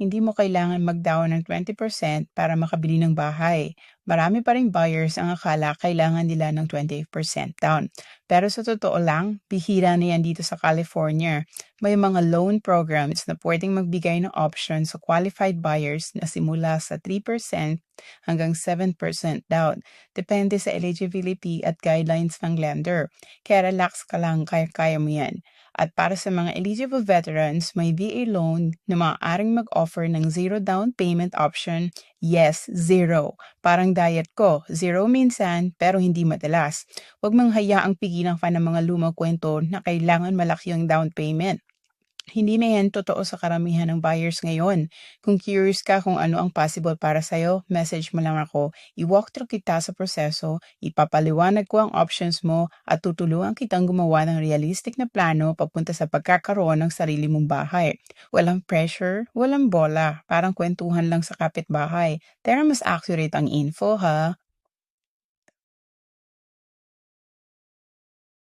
hindi mo kailangan mag-down ng 20% para makabili ng bahay. Marami pa ring buyers ang akala kailangan nila ng 20% down. Pero sa totoo lang, bihira na yan dito sa California. May mga loan programs na pwedeng magbigay ng option sa qualified buyers na simula sa 3% hanggang 7% down. Depende sa eligibility at guidelines ng lender. Kaya relax ka lang, kaya-kaya mo yan. At para sa mga eligible veterans, may VA loan na maaaring mag-offer ng zero down payment option. Yes, zero. Parang diet ko, zero minsan pero hindi madalas. Huwag mong hayaang pigilan ka ng mga lumang kwento na kailangan malaki ang down payment. Hindi na yan totoo sa karamihan ng buyers ngayon. Kung curious ka kung ano ang possible para sa'yo, message mo lang ako. I-walk through kita sa proseso, ipapaliwanag ko ang options mo, at tutulungan kitang gumawa ng realistic na plano papunta sa pagkakaroon ng sarili mong bahay. Walang pressure, walang bola, parang kwentuhan lang sa kapitbahay. Pero mas accurate ang info ha.